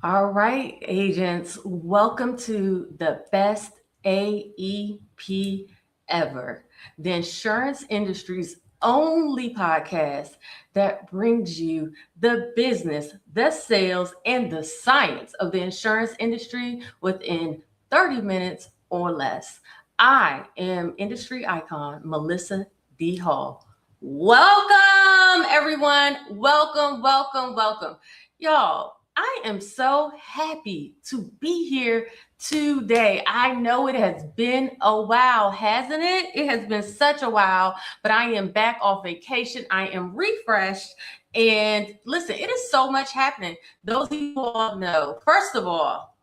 All right, agents, welcome to the best AEP ever, the insurance industry's only podcast that brings you the business, the sales, and the science of the insurance industry within 30 minutes or less. I am industry icon Melissa D. Hall. Welcome, everyone. Welcome, welcome, welcome. Y'all, I am so happy to be here today. I know it has been a while, hasn't it? It has been such a while, but I am back off vacation. I am refreshed. And listen, it is so much happening. Those of you who all know, first of all,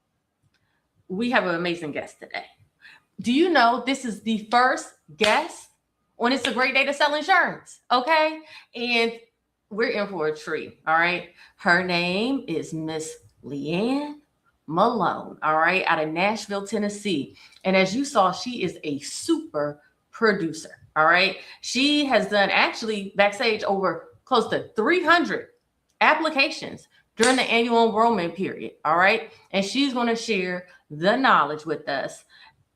we have an amazing guest today. Do you know this is the first guest on It's a Great Day to Sell Insurance? Okay. And we're in for a treat. All right. Her name is Miss Leanne Malone. All right. Out of Nashville, Tennessee. And as you saw, she is a super producer. All right. She has done actually backstage over close to 300 applications during the annual enrollment period. All right. And she's going to share the knowledge with us.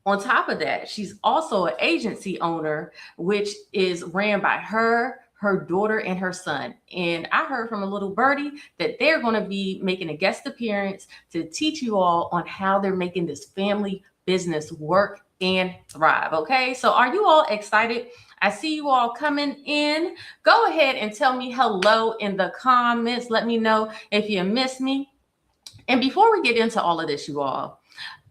On top of that, she's also an agency owner, which is ran by her daughter, and her son. And I heard from a little birdie that they're going to be making a guest appearance to teach you all on how they're making this family business work and thrive. Okay, so are you all excited? I see you all coming in. Go ahead and tell me hello in the comments. Let me know if you miss me. And before we get into all of this, you all,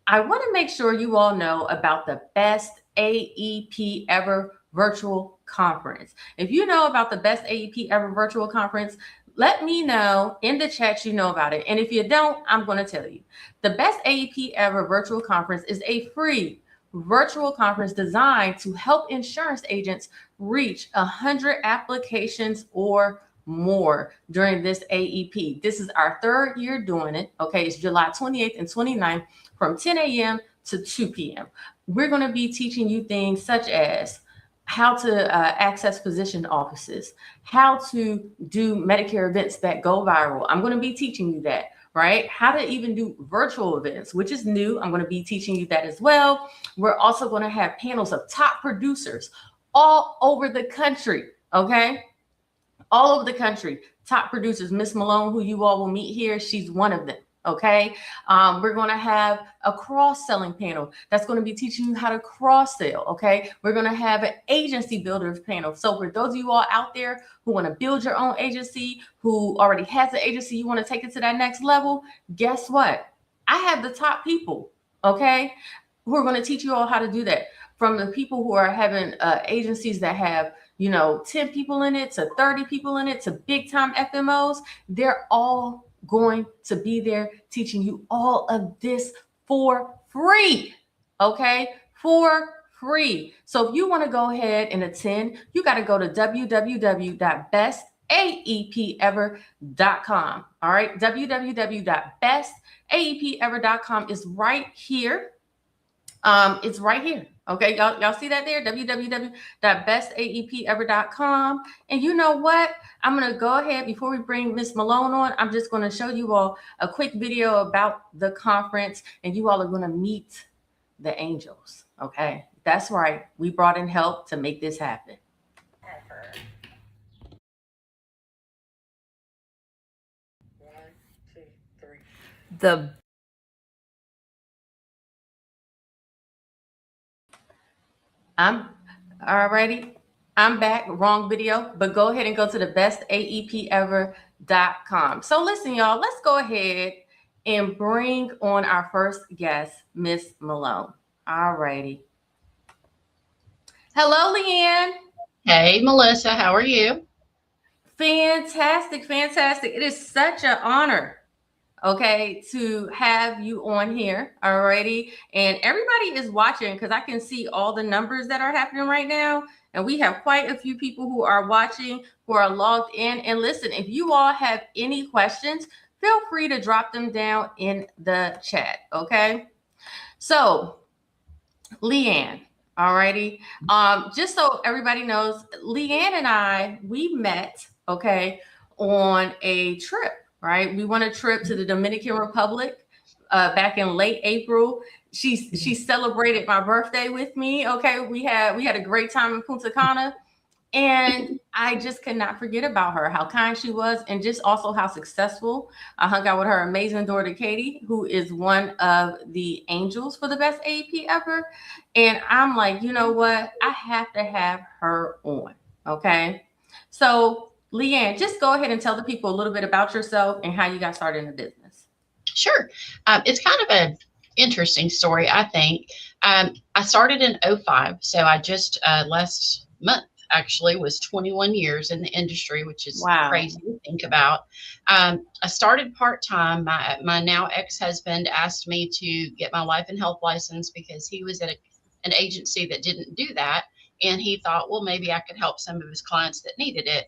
I want to make sure you all know about the best AEP ever virtual conference. If you know about the best AEP ever virtual conference, let me know in the chat you know about it. And if you don't, I'm going to tell you. The best AEP ever virtual conference is a free virtual conference designed to help insurance agents reach 100 applications or more during this AEP. This is our third year doing it. Okay, it's July 28th and 29th from 10 a.m. to 2 p.m. We're going to be teaching you things such as how to access physician offices, how to do Medicare events that go viral. I'm going to be teaching you that, right? How to even do virtual events, which is new. I'm going to be teaching you that as well. We're also going to have panels of top producers all over the country, okay? All over the country, top producers. Miss Malone, who you all will meet here, she's one of them. Okay. We're going to have a cross-selling panel that's going to be teaching you how to cross-sell. Okay. We're going to have an agency builders panel. So for those of you all out there who want to build your own agency, who already has an agency, you want to take it to that next level, guess what? I have the top people, okay, who are going to teach you all how to do that. From the people who are having agencies that have 10 people in it to 30 people in it to big time FMOs, they're all going to be there teaching you all of this for free. Okay, for free. So if you want to go ahead and attend, you got to go to www.bestaepever.com. All right, www.bestaepever.com is right here. It's right here. Okay, y'all see that there? www.bestaepever.com. And you know what? I'm going to go ahead before we bring Miss Malone on. I'm just going to show you all a quick video about the conference, and you all are going to meet the angels. Okay, that's right. We brought in help to make this happen. I'm already. I'm back. Wrong video, but go ahead and go to the bestaepever.com. So listen, y'all, let's go ahead and bring on our first guest, Miss Malone. All righty. Hello, Leanne. Hey, Melissa, how are you? Fantastic, fantastic. It is such an honor, okay, to have you on here. Alrighty. And everybody is watching because I can see all the numbers that are happening right now. And we have quite a few people who are watching, who are logged in. And listen, if you all have any questions, feel free to drop them down in the chat. Okay. So, Leanne, alrighty. Just so everybody knows, Leanne and I, we met, okay, on a trip. right? We went a trip to the Dominican Republic back in late April. She celebrated my birthday with me. Okay, we had a great time in Punta Cana. And I just could not forget about her, how kind she was, and just also how successful. I hung out with her amazing daughter, Katie, who is one of the angels for the best AEP ever. And I'm like, you know what? I have to have her on. Okay. So, Leanne, just go ahead and tell the people a little bit about yourself and how you got started in the business. Sure. It's kind of an interesting story, I think. I started in '05, so I just last month actually was 21 years in the industry, which is Wow. crazy to think about. I started part time. My now ex husband asked me to get my life and health license because he was at an agency that didn't do that. And he thought, well, maybe I could help some of his clients that needed it.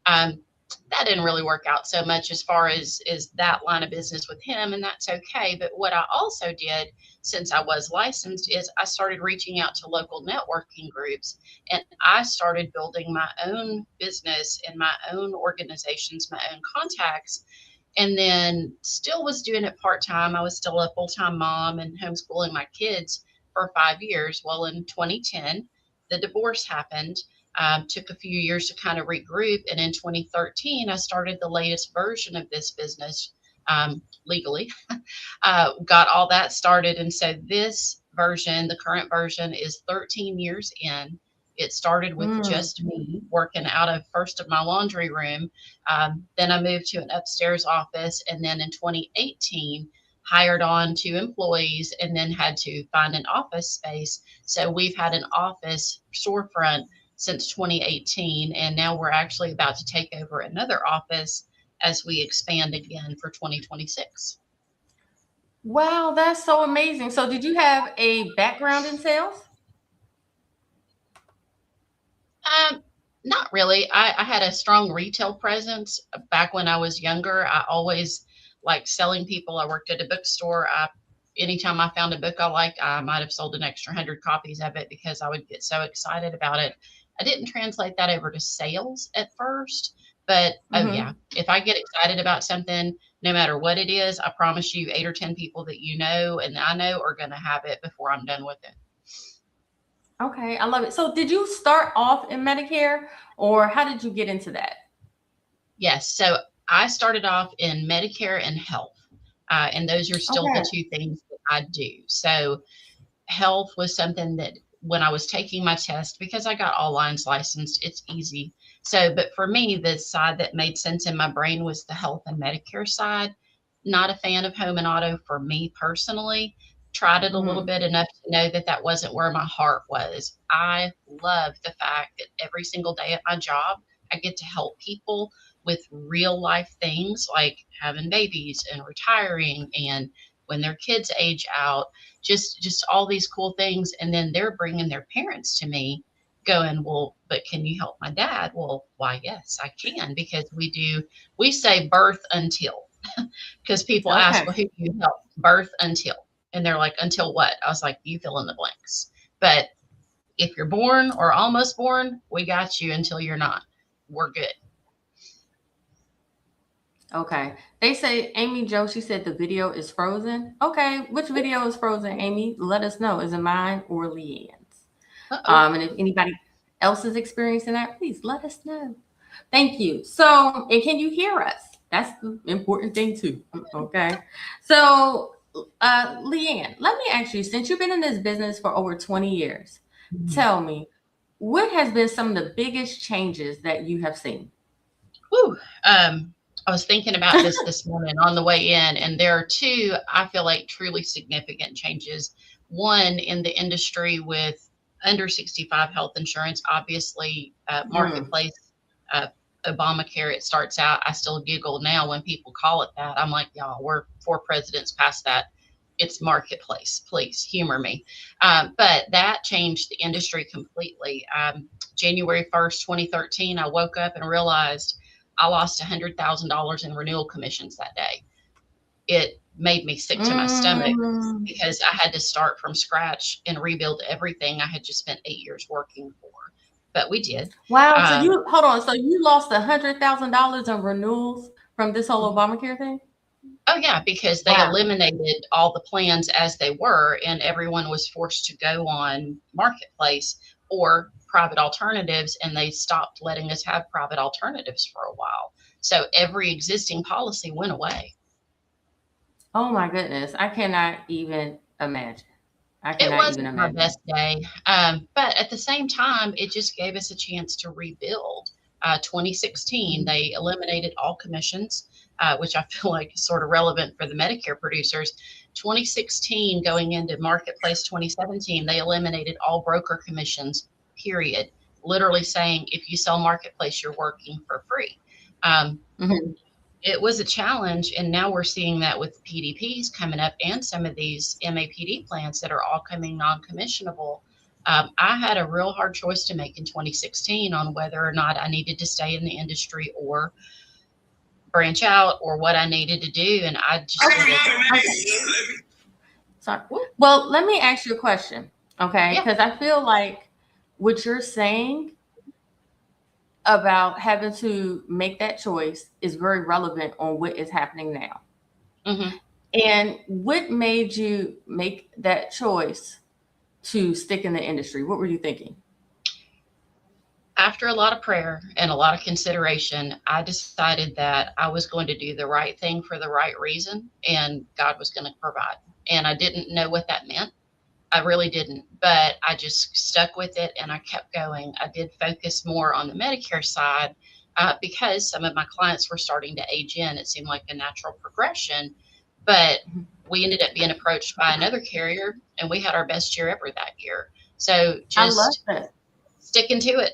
Um, that didn't really work out so much as far as is that line of business with him, and that's okay. But what I also did since I was licensed is I started reaching out to local networking groups, and I started building my own business and my own organizations, my own contacts, and then still was doing it part time. I was still a full time mom and homeschooling my kids for 5 years. Well, in 2010, the divorce happened. Took a few years to kind of regroup. And in 2013, I started the latest version of this business legally. Got all that started. And so this version, the current version, is 13 years in. It started with Mm, just me working out of first of my laundry room. Then I moved to an upstairs office. And then in 2018, hired on 2 employees and then had to find an office space. So we've had an office storefront since 2018. And now we're actually about to take over another office as we expand again for 2026. wow, that's so amazing. So, did you have a background in sales? Um, Not really. I had a strong retail presence back when I was younger. I always liked selling people. I worked at a bookstore. Anytime I found a book I liked, I might have sold an extra 100 copies of it because I would get so excited about it. I didn't translate that over to sales at first, but oh yeah, Mm-hmm. if I get excited about something, no matter what it is, I promise you, 8 or 10 people that you know and I know are going to have it before I'm done with it. Okay, I love it. So, did you start off in Medicare, or how did you get into that? Yes. So I started off in Medicare and health, and those are still the Okay. two things that I do. So health was something that when I was taking my test, because I got all lines licensed, it's easy. So, but for me, the side that made sense in my brain was the health and Medicare side. Not a fan of home and auto for me personally. Tried it a little Mm-hmm. bit enough to know that that wasn't where my heart was. I love the fact that every single day at my job, I get to help people with real life things like having babies and retiring and when their kids age out, just all these cool things, and then they're bringing their parents to me going, well, but can you help my dad? Well, why, yes, I can, because we say birth until, because people ask, Okay. well, who do you help? Birth until, and they're like, until what? I was like, you fill in the blanks. But if you're born or almost born, we got you until you're not. We're good. Okay. They say Amy Joe, she said the video is frozen. Okay. Which video is frozen, Amy? Let us know. Is it mine or Leanne's? Uh-oh. And if anybody else is experiencing that, please let us know. Thank you. So, and can you hear us? That's the important thing too. Okay. So, Leanne, let me ask you, since you've been in this business for over 20 years, tell me, what has been some of the biggest changes that you have seen? Whew. I was thinking about this morning on the way in, and there are two I feel like truly significant changes. One in the industry with under 65 health insurance, obviously, Mm, marketplace, uh, Obamacare. It starts out. I still giggle now when people call it that. I'm like, y'all, we're 4 presidents past that. It's marketplace. Please humor me. But that changed the industry completely. January 1st, 2013, I woke up and realized I lost $100,000 in renewal commissions that day. It made me sick to my stomach mm, because I had to start from scratch and rebuild everything I had just spent 8 years working for. but we did. Wow. So Um, you hold on. So you lost $100,000 in renewals from this whole Obamacare thing? oh, yeah, because they Wow. eliminated all the plans as they were, and everyone was forced to go on Marketplace or private alternatives, and they stopped letting us have private alternatives for a while. So every existing policy went away. Oh my goodness. I cannot even imagine. I It cannot even wasn't our imagine. best day, but at the same time, it just gave us a chance to rebuild. 2016, Mhm. they eliminated all commissions, which I feel like is sort of relevant for the Medicare producers. 2016, going into Marketplace 2017, they eliminated all broker commissions, period. Literally saying if you sell Marketplace, you're working for free. Um, Mhm. it was a challenge, and now we're seeing that with PDPs coming up and some of these MAPD plans that are all coming non-commissionable. I had a real hard choice to make in 2016 on whether or not I needed to stay in the industry or branch out or what I needed to do, and I just Okay. needed. Okay. Sorry. Whoop, Well, let me ask you a question, okay? yeah. Because I feel like what you're saying about having to make that choice is very relevant on what is happening now. hmm And what made you make that choice to stick in the industry? What were you thinking? After a lot of prayer and a lot of consideration, I decided that I was going to do the right thing for the right reason, and God was going to provide. And I didn't know what that meant. I really didn't, but I just stuck with it and I kept going. I did focus more on the Medicare side because some of my clients were starting to age in. It seemed like a natural progression, but we ended up being approached by another carrier and we had our best year ever that year. So I love just that. sticking to it.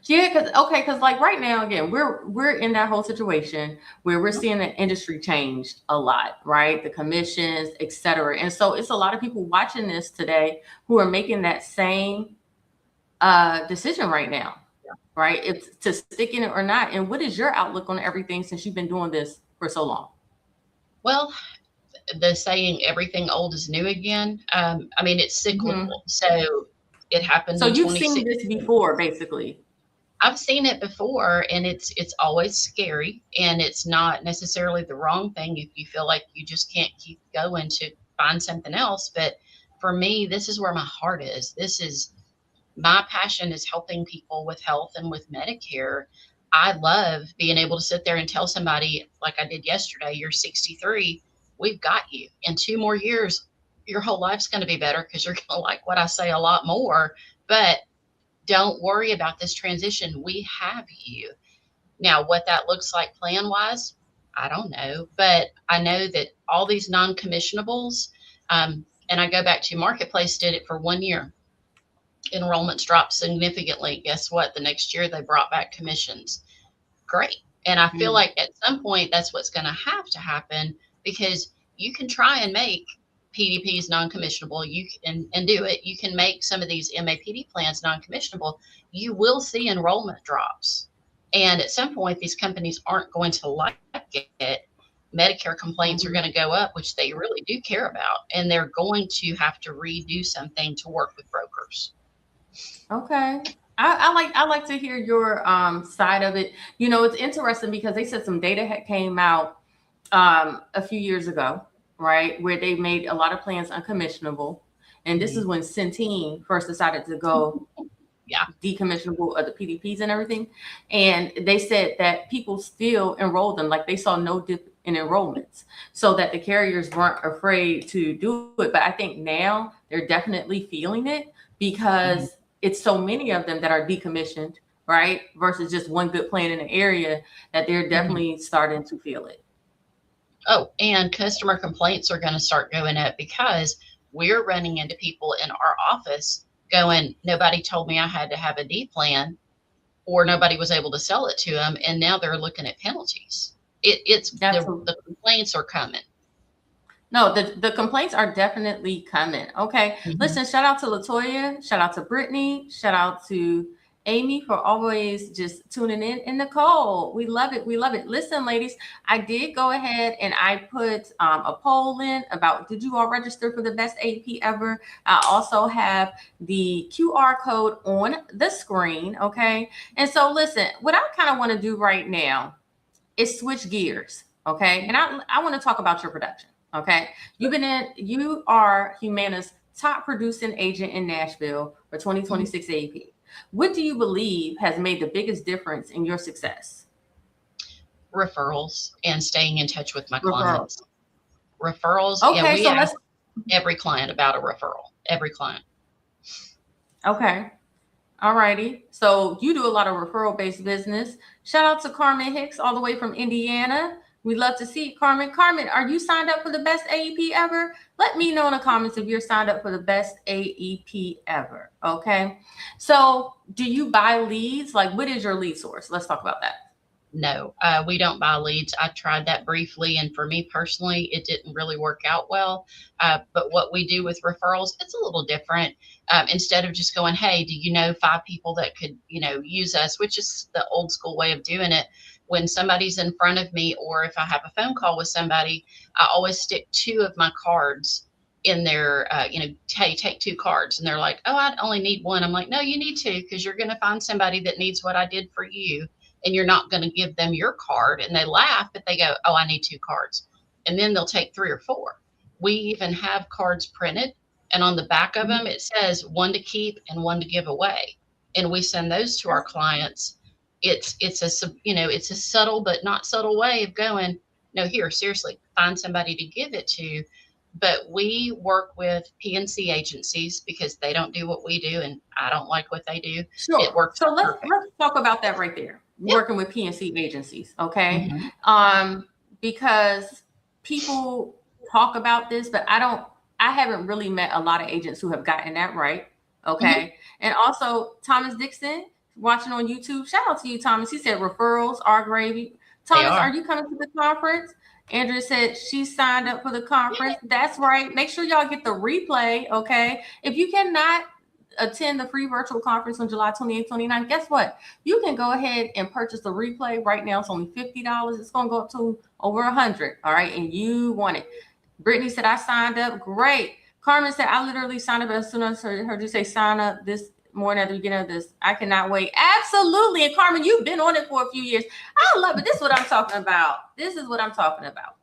Yeah, because like right now, again, we're in that whole situation where we're Mhm. seeing the industry change a lot, right? The commissions, et cetera. And so it's a lot of people watching this today who are making that same decision right now, right? It's to stick in it or not. And what is your outlook on everything since you've been doing this for so long? Well, the saying everything old is new again, I mean, it's Hmm. cyclical. So it happened So in you've seen this 2016. before, basically. I've seen it before and it's always scary and it's not necessarily the wrong thing if you feel like you just can't keep going to find something else. But for me, this is where my heart is. This is my passion is helping people with health and with Medicare. I love being able to sit there and tell somebody like I did yesterday, you're 63, we've got you. In 2 more years, your whole life's going to be better because you're going to like what I say a lot more. But don't worry about this transition. We have you. Now, what that looks like plan wise, I don't know. But I know that all these non commissionables, and I go back to Marketplace, did it for 1 year. Enrollments dropped significantly. Guess what? The next year they brought back commissions. Great. And I feel Mm. like at some point that's what's going to happen because you can try and make PDPs non-commissionable. You can and do it. You can make some of these MAPD plans non-commissionable. You will see enrollment drops. And at some point, these companies aren't going to like it. Medicare complaints are Mhm. going to go up, which they really do care about. And they're going to have to redo something to work with brokers. Okay. I like to hear your side of it. You know, it's interesting because they said some data had came out a few years ago, right, where they made a lot of plans uncommissionable, and this is Mhm. when Centene first decided to go Yeah. decommissionable of the PDPs and everything, and they said that people still enrolled them, like they saw no dip in enrollments, so that the carriers weren't afraid to do it. But I think now they're definitely feeling it Mhm. because it's so many of them that are decommissioned, right, versus just one good plan in the area, that they're Mhm. definitely starting to feel it. Oh, and customer complaints are going to start going up because we're running into people in our office going, nobody told me I had to have a D plan, or nobody was able to sell it to them. And now they're looking at penalties. It's the Absolutely. complaints are coming. No, the complaints are definitely coming. Okay. Mhm. Listen, shout out to Latoya, shout out to Brittany, shout out to Amy for always just tuning in. And Nicole, we love it. We love it. Listen, ladies, I did go ahead and I put a poll in about did you all register for the best AP ever? I also have the QR code on the screen. Okay. And so, listen, what I kind of want to do right now is switch gears. Okay. And I want to talk about your production. Okay. You are Humana's top producing agent in Nashville for 2026 AP. What do you believe has made the biggest difference in your success? Referrals and staying in touch with my Referral. clients. Referrals, yeah, Okay, we so let's ask every client about a referral. Every client. okay. All righty. So you do a lot of referral based business. Shout out to Carmen Hicks all the way from Indiana. We'd love to see Carmen. Carmen, are you signed up for the best AEP ever? Let me know in the comments if you're signed up for the best AEP ever. Okay. So do you buy leads? Like, what is your lead source? Let's talk about that. No, we don't buy leads. I tried that briefly, and for me personally, it didn't really work out well. But what we do with referrals, it's a little different. Instead of just going, "Hey, do you know 5 people that could, use us?" Which is the old school way of doing it. When somebody's in front of me, or if I have a phone call with somebody, I always stick 2 of my cards in there. Hey, take 2 cards, and they're like, "Oh, I only need one." I'm like, "No, you need 2 because you're going to find somebody that needs what I did for you." And you're not going to give them your card. And they laugh, but they go, "Oh, I need 2 cards." And then they'll take 3 or 4. We even have cards printed, and on the back of them, it says one to keep and one to give away. And we send those to our clients. It's a subtle but not subtle way of going, "No, here, seriously, find somebody to give it to." But we work with PNC agencies because they don't do what we do, and I don't like what they do. It Sure. works So out let's perfect. let's talk about that right there. Yeah. Working with PNC agencies, okay? Hmm. Because people talk about this, but I haven't really met a lot of agents who have gotten that right. Hmm. Okay. And also Thomas Dixon watching on YouTube. Shout out to you, Thomas. He said referrals are gravy. They Thomas, are are. you coming to the conference? Andrea said she signed up for the conference. That's right. Make sure y'all get the replay. Okay. If you cannot attend the free virtual conference on July 28th, 29th, guess what? You can go ahead and purchase the replay right now. It's only $50. It's going to go up to over 100. All right. And you want it. Brittany said, I signed up. Great. Carmen said, I literally signed up as soon as I heard you say sign up this morning at the beginning of this. I cannot wait. Absolutely. And Carmen, you've been on it for a few years. I love it. This is what I'm talking about. This is what I'm talking about.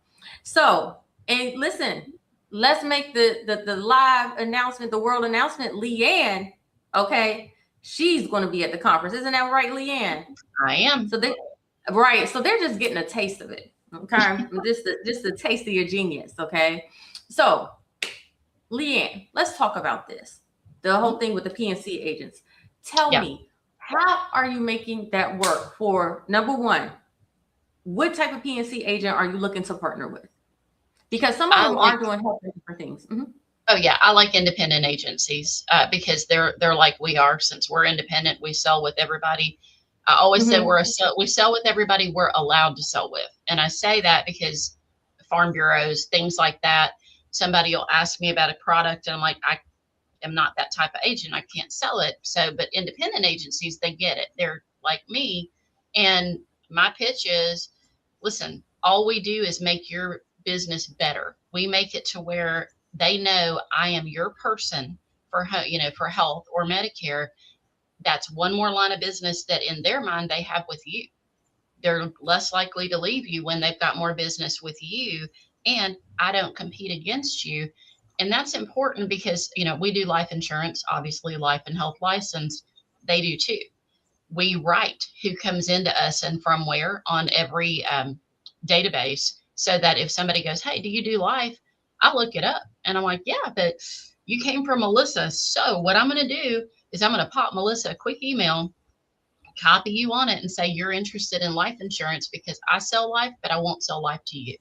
So, and listen, let's make the live announcement, the world announcement. Leanne, okay, she's going to be at the conference. Isn't that right, Leanne? I am. So they're just getting a taste of it. Okay. just a taste of your genius. Okay. So Leanne, let's talk about this. The whole thing with the PNC agents. Tell Yeah. me, how are you making that work for number one? What type of PNC agent are you looking to partner with? Because some of I them like. are doing health and different things. Mhm. Oh yeah, I like independent agencies because they're like we are. Since we're independent, we sell with everybody. I always say Mhm. we sell with everybody we're allowed to sell with, and I say that because farm bureaus, things like that. Somebody will ask me about a product, and I'm like, I am not that type of agent. I can't sell it. So, but independent agencies, they get it. They're like me, and my pitch is, listen, all we do is make your business better. We make it to where they know I am your person for for health or Medicare. That's one more line of business that in their mind they have with you. They're less likely to leave you when they've got more business with you, and I don't compete against you. And that's important because we do life insurance, obviously life and health license. They do too. We write who comes into us and from where on every database, so that if somebody goes, "Hey, do you do life?" I look it up and I'm like, "Yeah, but you came from Melissa." So what I'm going to do is I'm going to pop Melissa a quick email, copy you on it, and say you're interested in life insurance because I sell life, but I won't sell life to you.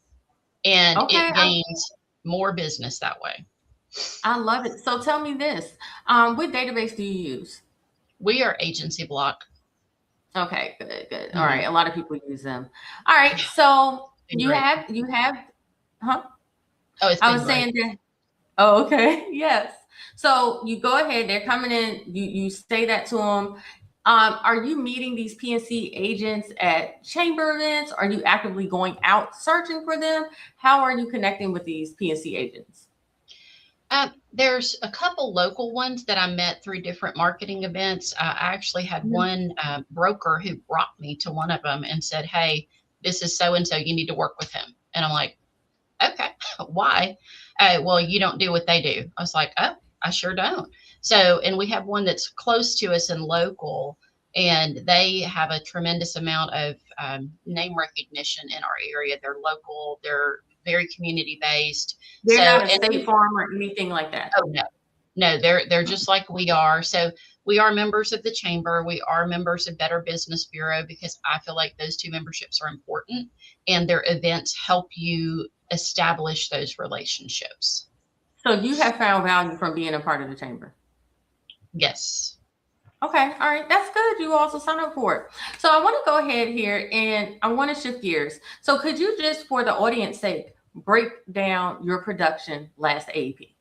And Okay, it gains more business that way. I love it. So tell me this: what database do you use? We are Agency Block. Okay, good, good. All right, Mm-hmm. a lot of people use them. All right, so Been great. you have, huh? Oh, it's I been was great. saying that. Oh, okay. Yes. So you go ahead. They're coming in. You say that to them. Are you meeting these PNC agents at chamber events? Are you actively going out searching for them? How are you connecting with these PNC agents? There's a couple local ones that I met through different marketing events. I actually had Mhm. one broker who brought me to one of them and said, "Hey, this is so and so. You need to work with him." And I'm like, "Okay, why?" Well, you don't do what they do. I was like, "Oh, I sure don't." So, and we have one that's close to us and local, and they have a tremendous amount of name recognition in our area. They're local. They're very community based. They're So, not a and State Farm or anything like that. oh no, no, they're just like we are. So we are members of the chamber. We are members of Better Business Bureau because I feel like those two memberships are important, and their events help you establish those relationships. So you have found value from being a part of the chamber. Yes. Okay, all right, that's good. You also sign up for it. So I want to go ahead here and I want to shift gears. So could you just, for the audience sake, break down your production last AEP?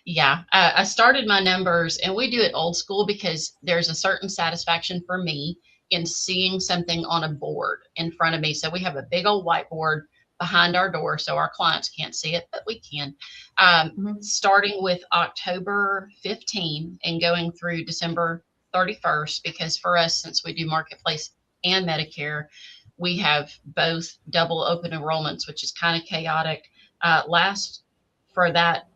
Yeah, I started my numbers, and we do it old school because there's a certain satisfaction for me in seeing something on a board in front of me. So we have a big old whiteboard behind our door, so our clients can't see it, but we can. Mhm. Starting with October 15 and going through December 31st, because for us, since we do Marketplace and Medicare, we have both double open enrollments, which is kind of chaotic. Last for that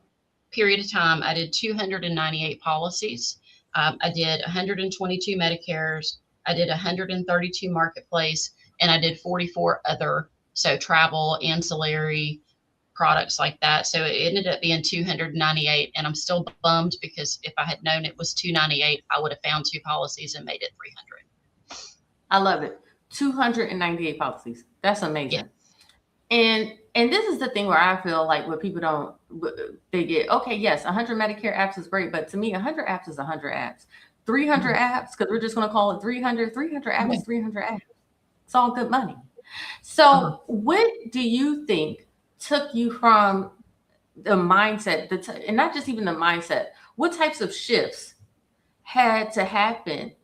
period of time, I did 298 policies. I did 122 Medicares. I did 132 Marketplace, and I did 44 other, so travel, ancillary products like that. So it ended up being 298, and I'm still bummed because if I had known it was 298, I would have found two policies and made it 300. I love it. 298 policies. That's Yeah. amazing. And this is the thing where I feel like what people don't, they get, okay, yes, 100 Medicare apps is great, but to me 100 apps is 100 apps. 300 Mhm. apps, because we're just going to call it 300. 300 apps Yeah. is 300 apps. It's all good money. Uh-huh. So what do you think took you from the mindset, and not just even the mindset, what types of shifts had to happen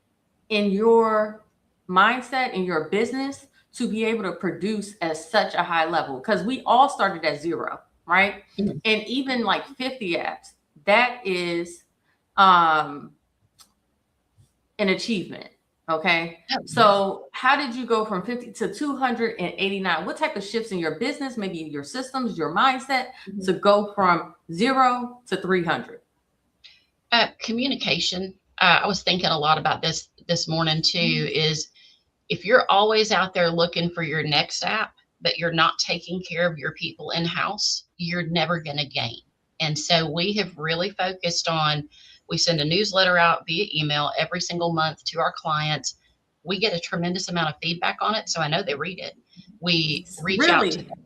in your mindset, in your business, to be able to produce at such a high level? Because we all started at zero, right? Mhm. And even like 50 apps, that is um, an achievement. Okay. Oh, yeah. So, how did you go from 50 to 289? What type of shifts in your business, maybe your systems, your mindset, Mhm. to go from 0 to 300? Communication. I was thinking a lot about this morning too. Is if you're always out there looking for your next app, but you're not taking care of your people in house, you're never going to gain. And so we have really focused on, we send a newsletter out via email every single month to our clients. We get a tremendous amount of feedback on it. So I know they read it. We reach out to Really? them.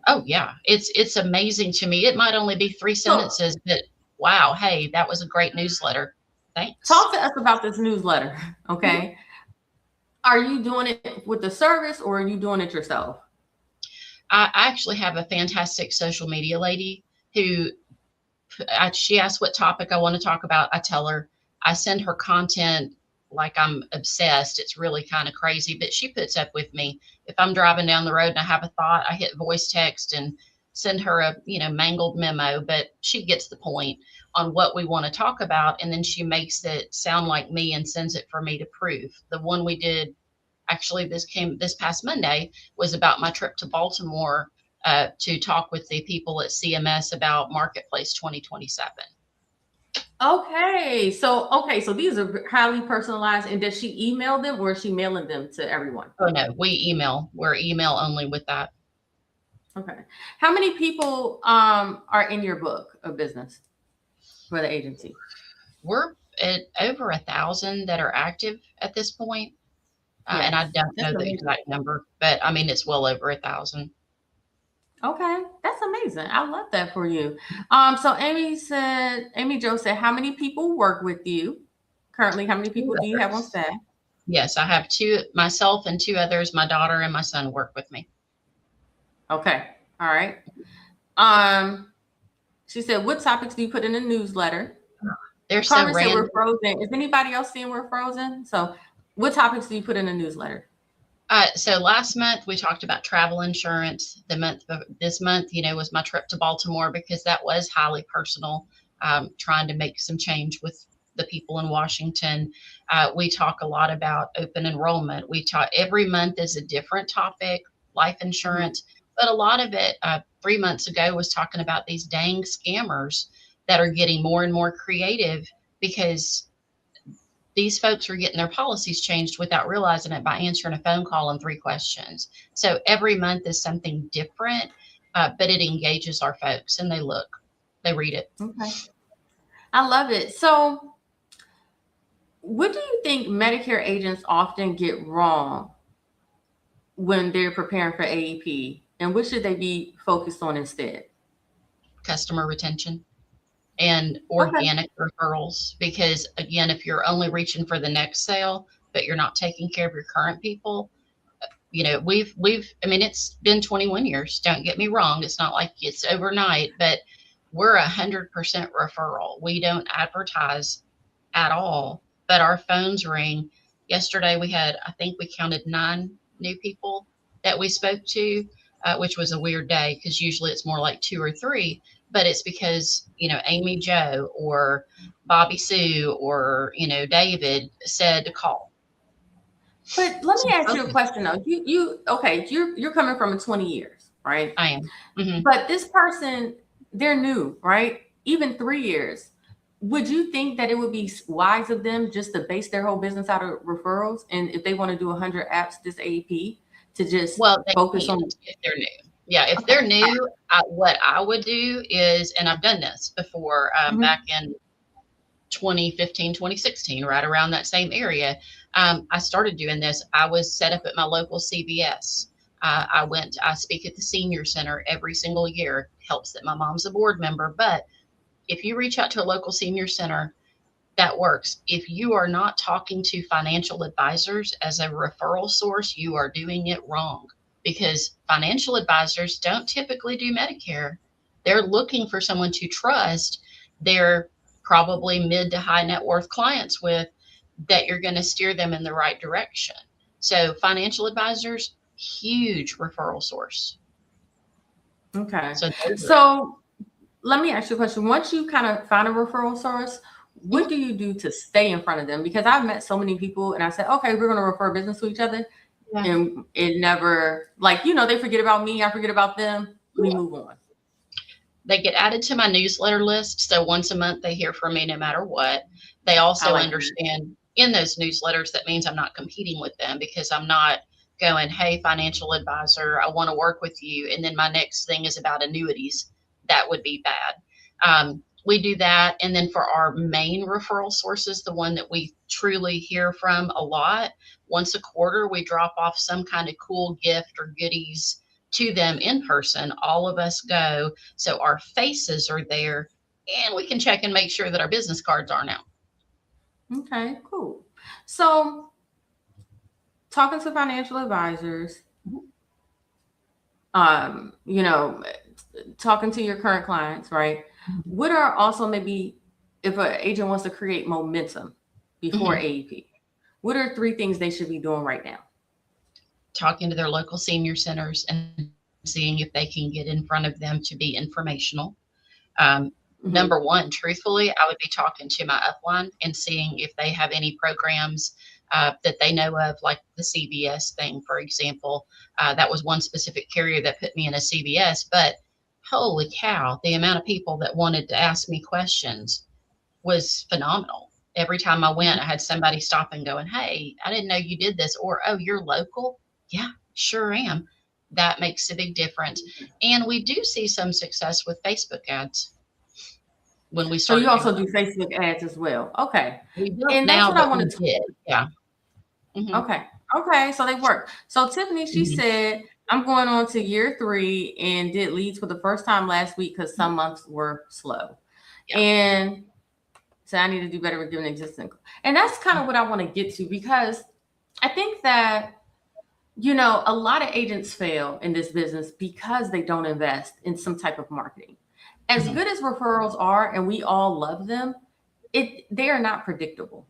Oh yeah. It's amazing to me. It might only be three So, sentences, but wow, hey, that was a great newsletter. Thanks. talk to us about this newsletter. Mhm. Okay. Are you doing it with the service or are you doing it yourself? I actually have a fantastic social media lady who she asks what topic I want to talk about. I tell her, I send her content like I'm obsessed. It's really kind of crazy, but she puts up with me. If I'm driving down the road and I have a thought, I hit voice text and send her a, mangled memo, but she gets the point on what we want to talk about. And then she makes it sound like me and sends it for me to prove. The one we did, actually this past Monday, was about my trip to Baltimore to talk with the people at CMS about Marketplace 2027. Okay, so these are highly personalized. And does she email them or is she mailing them to everyone? Oh no, we email. We're email only with that. Okay. How many people are in your book of business for the agency? We're at over 1,000 that are active at this point, and I Yes. don't That's know the amazing. exact number, but I mean it's well over 1,000. Okay, that's amazing. I love that for you. So Amy Jo said, how many people work with you currently? How many Two people do you have on others. staff? Yes, I have two, myself and two others. My daughter and my son work with me. Okay, all right. Um, she said, what topics do you put in the newsletter? They're so Carmen said random. we're frozen. Is anybody else seeing we're frozen? So, what topics do you put in the newsletter? So last month we talked about travel insurance. This month, was my trip to Baltimore because that was highly personal. Trying to make some change with the people in Washington. We talk a lot about open enrollment. We talk every month is a different topic, life Mhm. insurance, but a lot of it 3 months ago was talking about these dang scammers that are getting more and more creative because these folks are getting their policies changed without realizing it by answering a phone call and 3 questions. So every month is something different, but it engages our folks and they read it. Okay. I love it. So, what do you think Medicare agents often get wrong when they're preparing for AEP? And what should they be focused on instead? Customer retention and Okay. organic referrals. Because again, if you're only reaching for the next sale, but you're not taking care of your current people, I mean, it's been 21 years. Don't get me wrong. It's not like it's overnight, but we're 100% referral. We don't advertise at all, but our phones ring. Yesterday we had, I think we counted 9 new people that we spoke to, which was a weird day because usually it's more like 2 or 3. But it's because Amy Joe or Bobby Sue or David said to call. But let So me ask you a focus. question though. You okay, you're coming from 20 years, right? I am. Hmm. But this person, they're new, right? Even 3 years. Would you think that it would be wise of them just to base their whole business out of referrals? And if they want to do 100 apps this AEP, to just Well, they focus can't on. if they're new. Yeah, if Okay. they're new, what I would do is, and I've done this before, back Mhm. in 2015, 2016, right around that same area. I started doing this. I was set up at my local CVS. I speak at the senior center every single year. Helps that my mom's a board member. But if you reach out to a local senior center, that works. If you are not talking to financial advisors as a referral source, you are doing it wrong because financial advisors don't typically do Medicare. They're looking for someone to trust their probably mid to high net worth clients with, that you're going to steer them in the right direction. So, financial advisors, huge referral source. Okay. So, those are it. So let me ask you a question. Once you kind of find a referral source, what Mhm. do you do to stay in front of them? Because I've met so many people and I said, okay, we're going to refer business to each other. Yeah. And it never, like, they forget about me. I forget about them. We move on. They get added to my newsletter list. So once a month, they hear from me no matter what. They I also like that. understand in those newsletters that means I'm not competing with them because I'm not going, hey, financial advisor, I want to work with you. And then my next thing is about annuities. That would be bad. We do that. And then for our main referral sources, the one that we truly hear from a lot, once a quarter, we drop off some kind of cool gift or goodies to them in person. All of us go, so our faces are there and we can check and make sure that our business cards aren't out. Okay, cool. So, talking to financial advisors, um, you know, talking to your current clients, right? What are also maybe if an agent wants to create momentum before Mhm. AEP, what are 3 things they should be doing right now? Talking to their local senior centers and seeing if they can get in front of them to be informational. Hmm. Number one, truthfully, I would be talking to my upline and seeing if they have any programs that they know of, like the CVS thing, for example. That was one specific carrier that put me in a CVS, but holy cow, the amount of people that wanted to ask me questions was phenomenal. Every time I went, I had somebody stopping going, hey, I didn't know you did this. Or, oh, you're local? Yeah, sure am. That makes a big difference. And we do see some success with Facebook ads when we So you started also doing do them. Facebook ads as well. Okay. We don't And that's now, what I but wanted we to. did. Yeah. Hmm. Okay. Okay. So they work. So Tiffany, she Hmm. said, I'm going on to year 3 and did leads for the first time last week because some months were slow. Yeah. And so I need to do better with giving existing. And that's kind of what I want to get to because I think that, a lot of agents fail in this business because they don't invest in some type of marketing. As Hmm. good as referrals are, and we all love them, they are not predictable.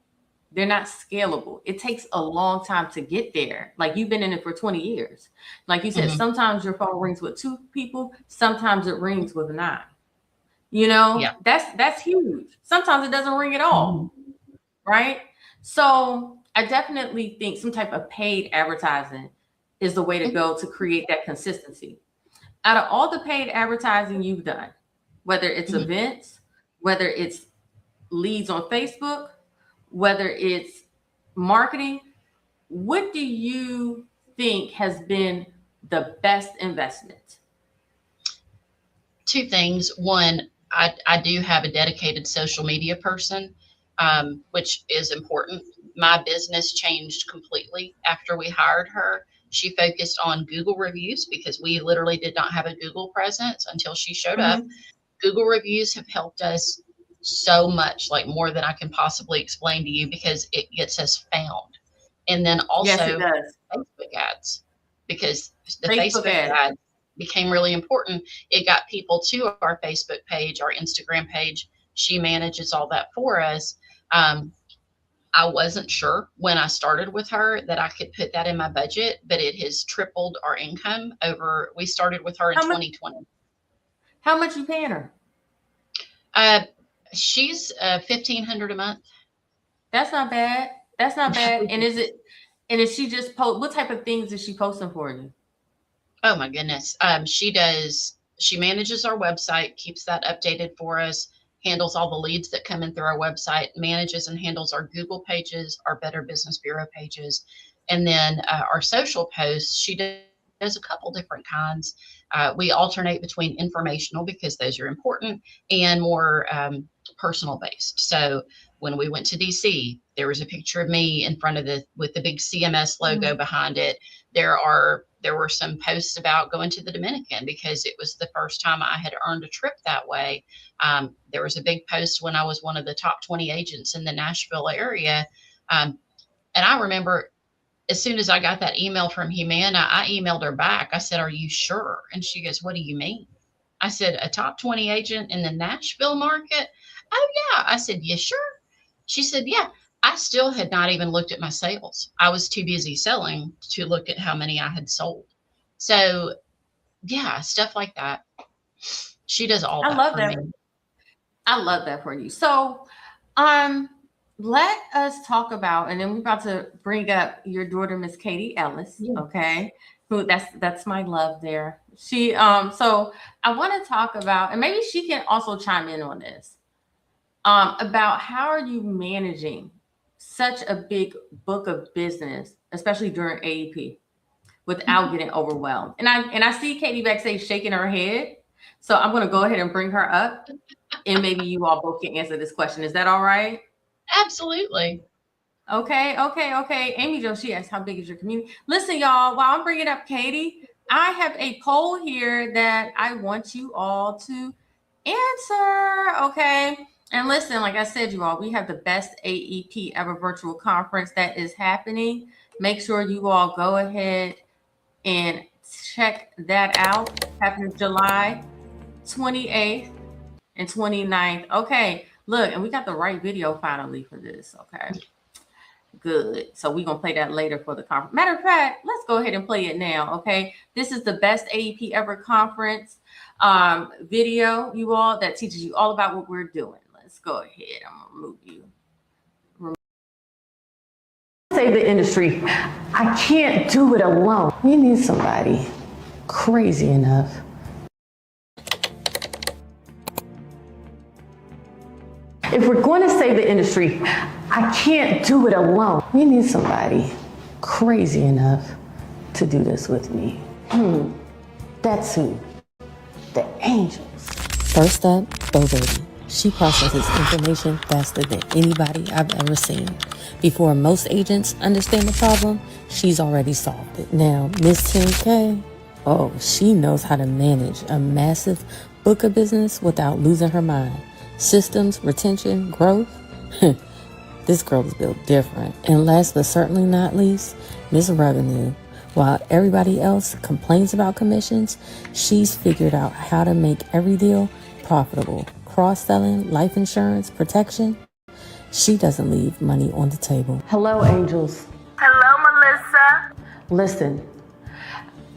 They're not scalable. It takes a long time to get there. Like you've been in it for 20 years. Like you said, Hmm. sometimes your phone rings with 2 people, sometimes it rings with 9. Yeah. That's huge. Sometimes it doesn't ring at Hmm. all, right? So I definitely think some type of paid advertising is the way to Hmm. go to create that consistency. Out of all the paid advertising you've done, whether it's Hmm. events, whether it's leads on Facebook, whether it's marketing, what do you think has been the best investment? Two things. One, I do have a dedicated social media person, which is important. My business changed completely after we hired her. She focused on Google reviews because we literally did not have a Google presence until she showed up. Mhm. Google reviews have helped us so much, like more than I can possibly explain to you, because it gets us found. And then Yes, it also does. Facebook ads, because the Facebook Facebook ads. ads became really important. It got people to our Facebook page, our Instagram page. She manages all that for us. Um, I wasn't sure when I started with her that I could put that in my budget, but it has tripled our income over. We started with her in How much 2020. how much you paying her? Uh, she's 1,500 a month. That's not bad. That's not bad. And is she just post what type of things is she posting for you? Oh my goodness. She manages our website, keeps that updated for us, handles all the leads that come in through our website, manages and handles our Google pages, our Better Business Bureau pages, and then our social posts. She does a couple different kinds. We alternate between informational, because those are important, and more personal based. So when we went to DC, there was a picture of me in front of with the big CMS logo Mhm. behind it. There were some posts about going to the Dominican because it was the first time I had earned a trip that way. There was a big post when I was one of the top 20 agents in the Nashville area. Um, and I remember, as soon as I got that email from Humana, I emailed her back. I said, "Are you sure?" And she goes, "What do you mean?" I said, "A top 20 agent in the Nashville market?" "Oh, yeah." I said, "You sure?" She said, "Yeah." I still had not even looked at my sales. I was too busy selling to look at how many I had sold. So, yeah, stuff like that. She does all I that love for me. that. I love that for you. So, um, let us talk about, and then we're about to bring up your daughter, Miss Katie Ellis. Yeah. Okay, who that's my love there. So I want to talk about, and maybe she can also chime in on this. About how are you managing such a big book of business, especially during AEP, without getting overwhelmed? And I see Katie backstage shaking her head, so I'm going to go ahead and bring her up, and maybe you all both can answer this question. Is that all right? Absolutely. Okay. Amy Jo, she asked, how big is your community? Listen, y'all, while I'm bringing up Katie, I have a poll here that I want you all to answer. Okay. And listen, like I said, you all, we have the best AEP ever virtual conference that is happening. Make sure you all go ahead and check that out. Happening July 28th and 29th. Okay. Look, and we got the right video finally for this. Okay. Good. So we're gonna play that later for the conference. Matter of fact, let's go ahead and play it now. Okay. This is the best AEP ever conference video, you all, that teaches you all about what we're doing. Let's go ahead. I'm gonna move you. Save the industry. I can't do it alone. We need somebody crazy enough. If we're going to save the industry, I can't do it alone. We need somebody crazy enough to do this with me. That's who. The angels. First up, Bo Baby. She processes information faster than anybody I've ever seen. Before most agents understand the problem, she's already solved it. Now, Miss 10K, oh, she knows how to manage a massive book of business without losing her mind. Systems, retention, growth. This girl's built different. And last but certainly not least, Miss Revenue. While everybody else complains about commissions, she's figured out how to make every deal profitable. Cross-selling, life insurance, protection. She doesn't leave money on the table. Hello, angels. Hello, Melissa. Listen,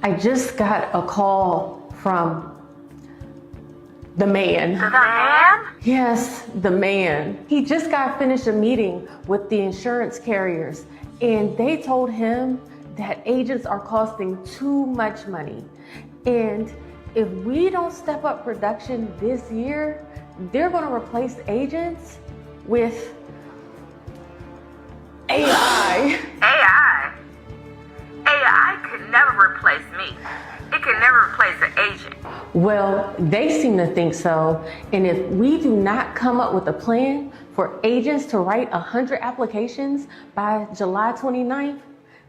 I just got a call from the man. The man? Yes, the man. He just got finished a meeting with the insurance carriers, and they told him that agents are costing too much money. And if we don't step up production this year, they're going to replace agents with AI. AI? AI could never replace me. It can never replace an agent. Well, they seem to think so. And if we do not come up with a plan for agents to write 100 applications by July 29th,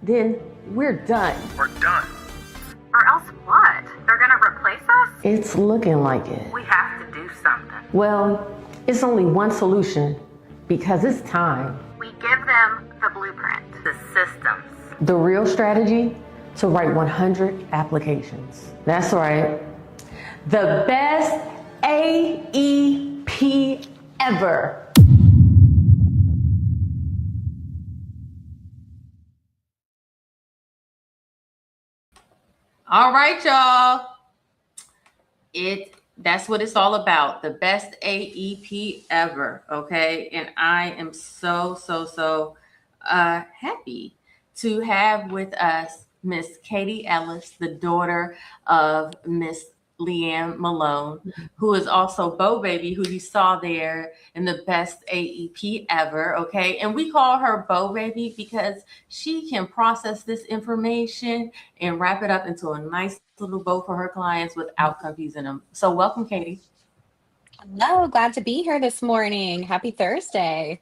then we're done. We're done. Or else what? They're gonna replace us? It's looking like it. We have to do something. Well, it's only one solution, because it's time. We give them the blueprint, the systems. The real strategy: to write 100 applications. That's right. The best AEP ever. All right, y'all. That's what it's all about. The best AEP ever. Okay. And I am so happy to have with us Miss Katie Ellis, the daughter of Miss Leanne Malone, who is also Bo Baby, who you saw there in the best AEP ever. Okay. And we call her Bo Baby because she can process this information and wrap it up into a nice little bow for her clients without confusing them. So welcome, Katie. Hello, glad to be here this morning. Happy Thursday.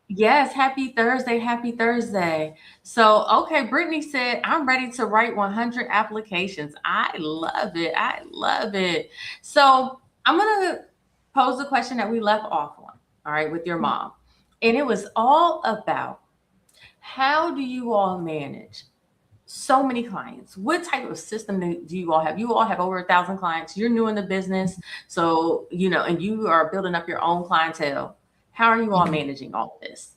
Yes, happy Thursday, happy Thursday. So, okay, Brittany said, I'm ready to write 100 applications. I love it. I love it. So I'm going to pose the question that we left off on, all right, with your mom. And it was all about, how do you all manage so many clients? What type of system do you all have? You all have over 1,000 clients. You're new in the business. So, and you are building up your own clientele. How are you all managing all this?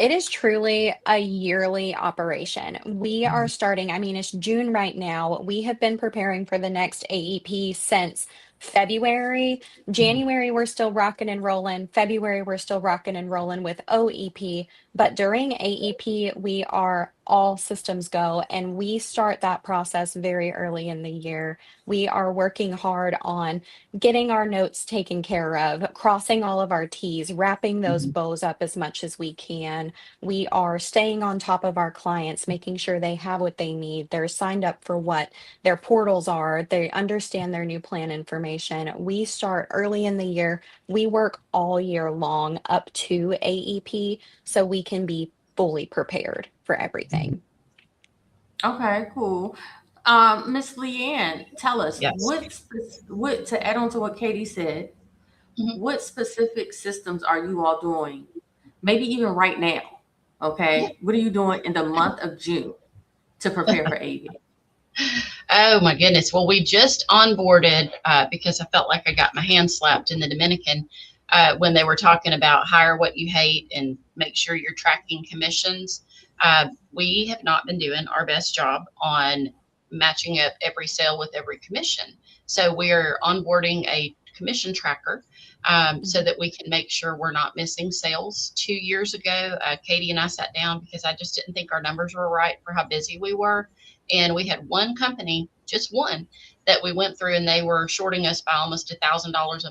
It is truly a yearly operation. We are starting, it's June right now. We have been preparing for the next AEP since February. January, we're still rocking and rolling. February, we're still rocking and rolling with OEP. But during AEP, we are all systems go, and we start that process very early in the year. We are working hard on getting our notes taken care of, crossing all of our T's, wrapping those bows up as much as we can. We are staying on top of our clients, making sure they have what they need. They're signed up for what their portals are. They understand their new plan information. We start early in the year. We work all year long up to AEP so we can be fully prepared for everything. Okay, cool. Miss Leanne, tell us, Yes. what to add on to what Katie said, what specific systems are you all doing? Maybe even right now. Okay. Yeah. What are you doing in the month of June to prepare for AEP? Oh my goodness. Well, we just onboarded because I felt like I got my hand slapped in the Dominican when they were talking about hire what you hate and make sure you're tracking commissions. We have not been doing our best job on matching up every sale with every commission. So we're onboarding a commission tracker so that we can make sure we're not missing sales. 2 years ago, Katie and I sat down because I just didn't think our numbers were right for how busy we were. And we had one company, just one, that we went through, and they were shorting us by almost $1,000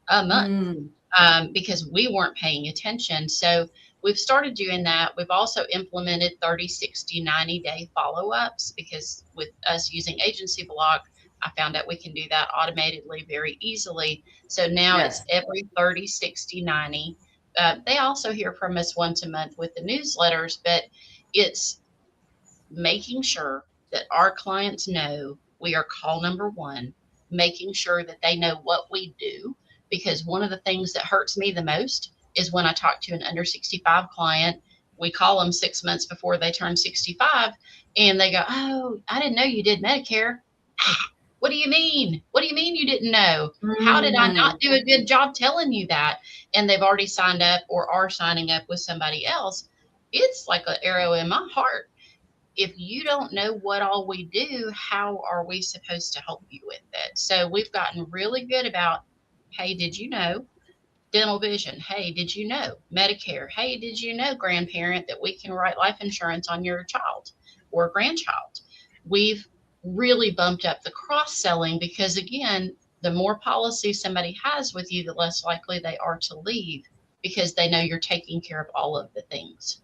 a month because we weren't paying attention. So we've started doing that. We've also implemented 30, 60, 90-day follow-ups because with us using Agency Block, I found out we can do that automatically very easily. So now It's every 30, 60, 90. They also hear from us once a month with the newsletters, but it's making sure that our clients know we are call number one, making sure that they know what we do. Because one of the things that hurts me the most is when I talk to an under 65 client, we call them 6 months before they turn 65 and they go, "Oh, I didn't know you did Medicare." What do you mean? What do you mean you didn't know? How did I Mm, not do a good job telling you that? And they've already signed up or are signing up with somebody else. It's like an arrow in my heart. If you don't know what all we do, how are we supposed to help you with it? So we've gotten really good about, hey, did you know? Dental vision. Hey, did you know? Medicare. Hey, did you know, grandparent, that we can write life insurance on your child or grandchild? We've really bumped up the cross selling because, again, the more policies somebody has with you, the less likely they are to leave because they know you're taking care of all of the things.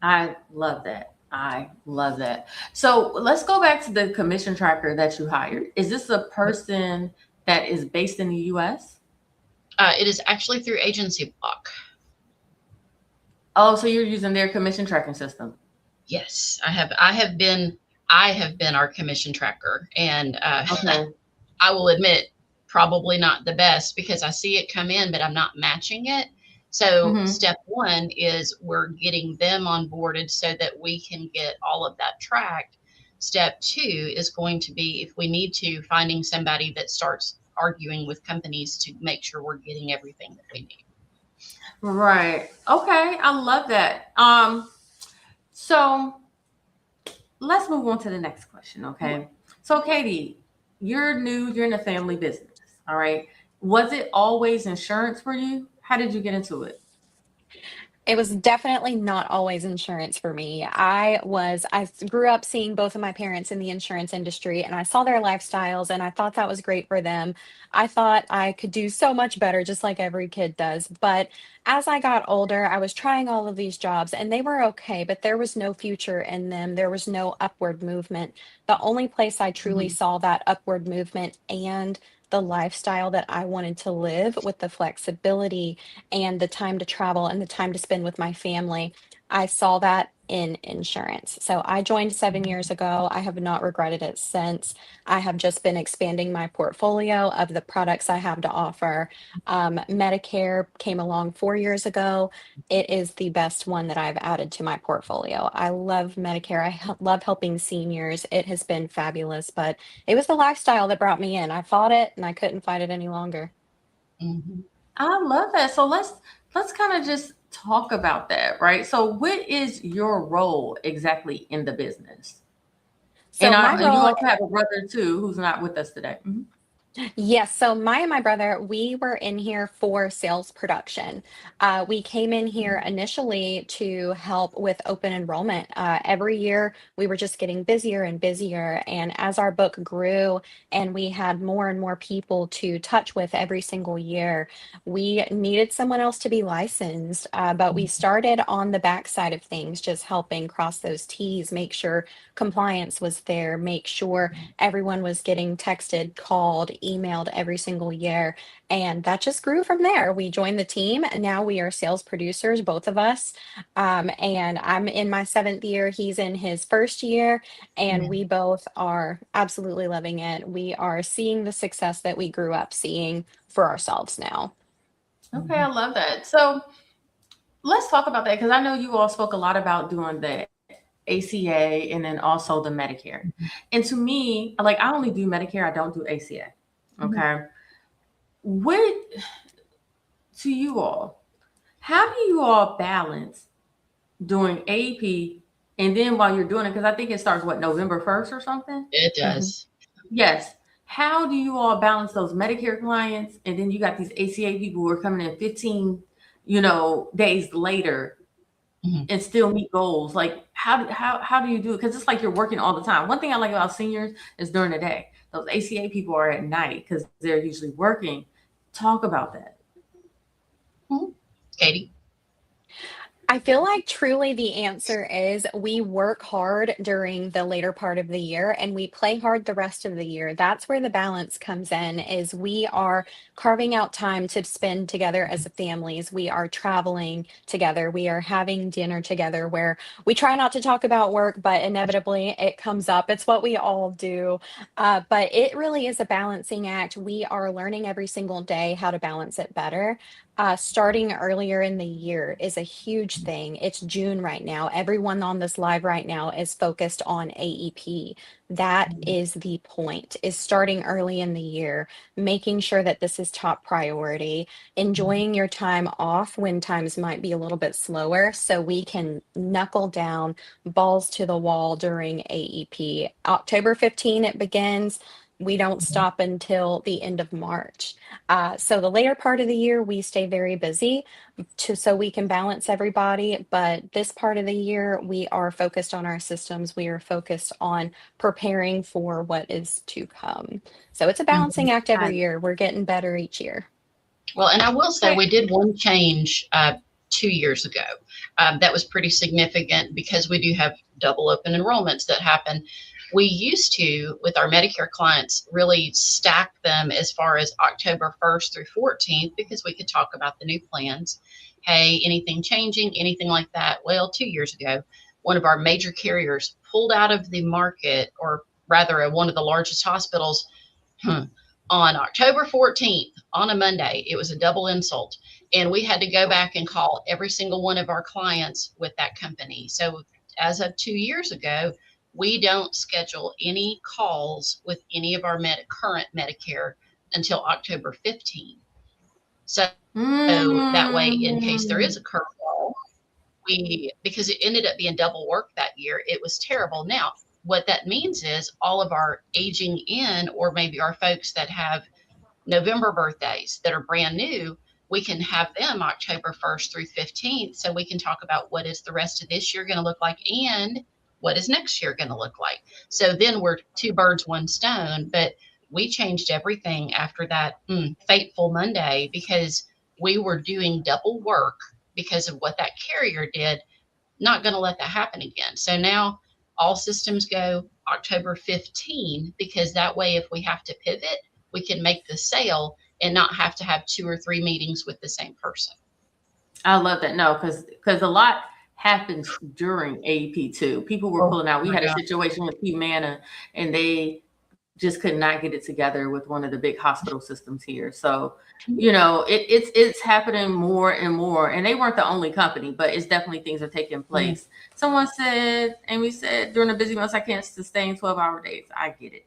I love that. I love that. So let's go back to the commission tracker that you hired. Is this a person that is based in the US? It is actually through Agency Block. Oh, so you're using their commission tracking system. Yes, I have been our commission tracker, and Okay. I will admit, probably not the best because I see it come in, but I'm not matching it. So Hmm. step one is we're getting them onboarded so that we can get all of that tracked. Step two is going to be, if we need to, finding somebody that starts arguing with companies to make sure we're getting everything that we need. Right. Okay. I love that. So let's move on to the next question. Okay. So Katie, you're new, you're in a family business. All right. Was it always insurance for you? How did you get into it? It was definitely not always insurance for me. I grew up seeing both of my parents in the insurance industry and I saw their lifestyles and I thought that was great for them. I thought I could do so much better just like every kid does. But as I got older, I was trying all of these jobs and they were okay, but there was no future in them. There was no upward movement. The only place I truly Mhm. saw that upward movement and the lifestyle that I wanted to live with the flexibility and the time to travel and the time to spend with my family. I saw that in insurance. So I joined 7 years ago. I have not regretted it since. I have just been expanding my portfolio of the products I have to offer. Medicare came along 4 years ago. It is the best one that I've added to my portfolio. I love Medicare. Love helping seniors. It has been fabulous, but it was the lifestyle that brought me in. I fought it and I couldn't fight it any longer. Mhm. I love that. So let's kind of just talk about that, right? So what is your role exactly in the business? So my And you role. also have a brother too who's not with us today. Mhm. Yes, so my brother, we were in here for sales production. We came in here initially to help with open enrollment. Every year, we were just getting busier and busier. And as our book grew and we had more and more people to touch with every single year, we needed someone else to be licensed. But we started on the backside of things, just helping cross those T's, make sure compliance was there, make sure everyone was getting texted, called, emailed every single year. And that just grew from there. We joined the team, and now we are sales producers, both of us. And I'm in my seventh year, he's in his first year, and we both are absolutely loving it. We are seeing the success that we grew up seeing for ourselves now. Okay, I love that. So let's talk about that because I know you all spoke a lot about doing the ACA and then also the Medicare. And to me, like I only do Medicare, I don't do ACA. Okay. What to you all, how do you all balance doing AEP and then while you're doing it, because I think it starts what, November 1st or something? It Mhm. does. Yes. How do you all balance those Medicare clients and then you got these ACA people who are coming in 15, days later Mhm. and still meet goals? Like how do you do it? Because it's like you're working all the time. One thing I like about seniors is during the day. Those ACA people are at night because they're usually working. Talk about that. Mhm. Katie? I feel like truly the answer is we work hard during the later part of the year and we play hard the rest of the year. That's where the balance comes in is we are carving out time to spend together as families. We are traveling together. We are having dinner together where we try not to talk about work, but inevitably it comes up. It's what we all do. But it really is a balancing act. We are learning every single day how to balance it better. Starting earlier in the year is a huge thing. It's June right now. Everyone on this live right now is focused on AEP. That is the point, is starting early in the year, making sure that this is top priority, enjoying your time off when times might be a little bit slower so we can knuckle down, balls to the wall during AEP. October 15, it begins. We don't stop until the end of March. So the later part of the year, we stay very busy so we can balance everybody. But this part of the year, we are focused on our systems. We are focused on preparing for what is to come. So it's a balancing act every year. We're getting better each year. Well, and I will say Okay. we did one change 2 years ago. That was pretty significant because we do have double open enrollments that happen. We used to, with our Medicare clients, really stack them as far as October 1st through 14th because we could talk about the new plans. Hey, anything changing, anything like that? Well, 2 years ago, one of our major carriers pulled out of the market, or rather, one of the largest hospitals. On October 14th, on a Monday. It was a double insult. And we had to go back and call every single one of our clients with that company. So as of 2 years ago, we don't schedule any calls with any of our current Medicare until October 15th. So that way, in case there is a curveball, because it ended up being double work that year, it was terrible. Now, what that means is all of our aging in, or maybe our folks that have November birthdays that are brand new, we can have them October 1st through 15th. So we can talk about what is the rest of this year going to look like and what is next year going to look like. So then we're two birds, one stone. But we changed everything after that fateful Monday because we were doing double work because of what that carrier did. Not going to let that happen again. So now all systems go October 15, because that way, if we have to pivot, we can make the sale and not have to have 2 or 3 meetings with the same person. I love that. No, because a lot happens during AEP too. People were pulling out. We had a situation with Humana, and they just could not get it together with one of the big hospital systems here. So, it's happening more and more. And they weren't the only company, but it's definitely things are taking place. Someone said, Amy said, during the busy months, I can't sustain 12-hour days. I get it.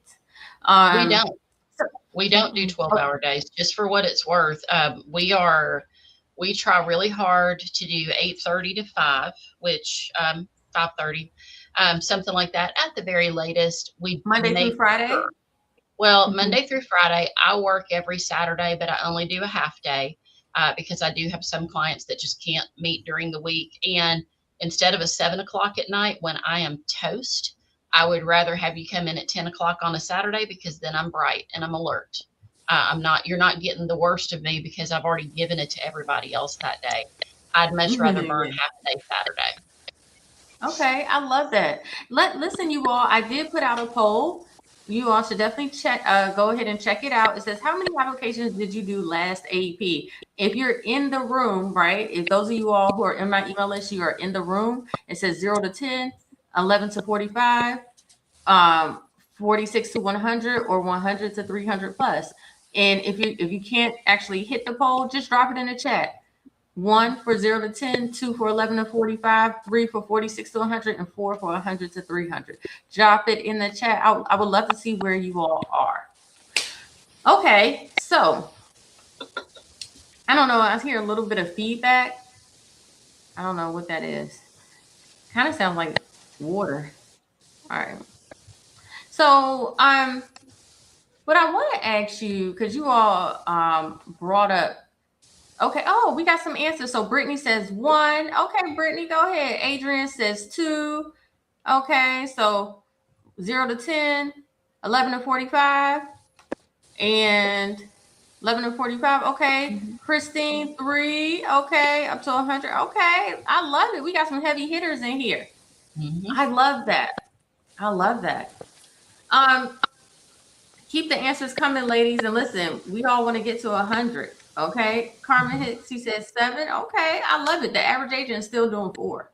We don't do 12-hour days, just for what it's worth. We try really hard to do 8:30 to 5, which 5:30, something like that at the very latest. We Monday through Friday? Sure. Well, Monday through Friday, I work every Saturday, but I only do a half day because I do have some clients that just can't meet during the week. And instead of a 7 o'clock at night when I am toast, I would rather have you come in at 10 o'clock on a Saturday because then I'm bright and I'm alert. You're not getting the worst of me because I've already given it to everybody else that day. I'd much rather burn half a day Saturday. Okay, I love that. Listen, you all, I did put out a poll. You all should definitely go ahead and check it out. It says, how many applications did you do last AEP? If you're in the room, right? If those of you all who are in my email list, you are in the room, it says 0 to 10, 11 to 45, 46 to 100, or 100 to 300 plus. And if you can't actually hit the poll, just drop it in the chat. 1 for 0 to 10, 2 for 11 to 45, 3 for 46 to 100, and 4 for 100 to 300. Drop it in the chat. I would love to see where you all are. Okay, so I don't know. I hear a little bit of feedback. I don't know what that is. Kind of sounds like water. All right. So what I want to ask you, because you all brought up. Okay. Oh, we got some answers. So Brittany says 1. Okay, Brittany, go ahead. Adrian says 2. Okay. So 0 to 10, 11 to 45, and 11 to 45. Okay. Christine, 3. Okay. Up to 100. Okay. I love it. We got some heavy hitters in here. I love that. I love that. Keep the answers coming, ladies. And listen, we all want to get to 100. Okay. Carmen Hicks, she says 7. Okay. I love it. The average agent is still doing 4.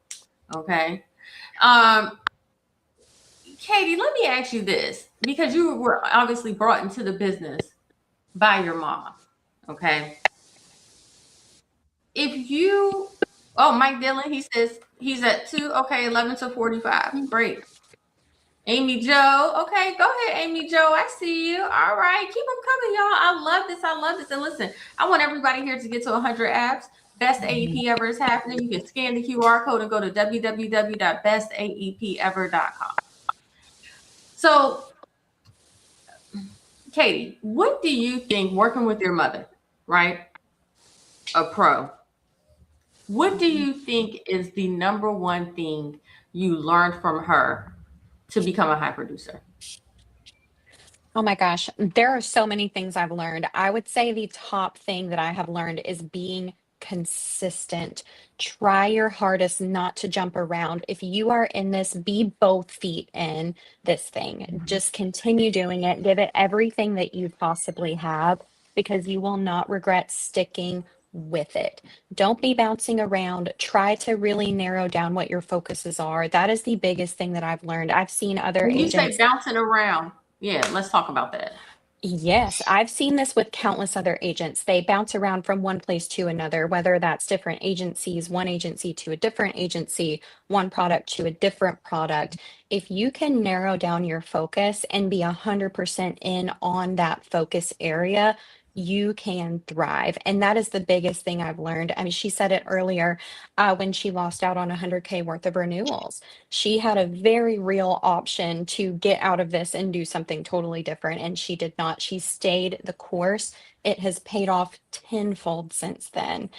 Okay. Katie, let me ask you this, because you were obviously brought into the business by your mom. Okay. if you, oh, Mike Dillon, he says he's at 2. Okay, 11 to 45. Great. Amy Joe. Okay, go ahead, Amy Joe. I see you. All right. Keep them coming, y'all. I love this. I love this. And listen, I want everybody here to get to 100 apps. Best AEP ever is happening. You can scan the QR code and go to www.bestaepever.com. So, Katie, what do you think working with your mother, right? A pro. What do you think is the number one thing you learned from her to become a high producer? Oh my gosh, there are so many things I've learned. I would say the top thing that I have learned is being consistent. Try your hardest not to jump around. If you are in this, be both feet in this thing. Just continue doing it. Give it everything that you possibly have because you will not regret sticking with it. Don't be bouncing around. Try to really narrow down what your focuses are. That is the biggest thing that I've learned. I've seen other When you say agents. bouncing around, yeah, let's talk about that. Yes, I've seen this with countless other agents. They bounce around from one place to another, whether that's different agencies, one agency to a different agency, one product to a different product. If you can narrow down your focus and be 100% in on that focus area, you can thrive. And that is the biggest thing I've learned. I mean, she said it earlier when she lost out on 100K worth of renewals. She had a very real option to get out of this and do something totally different, and she did not. She stayed the course. It has paid off tenfold since then.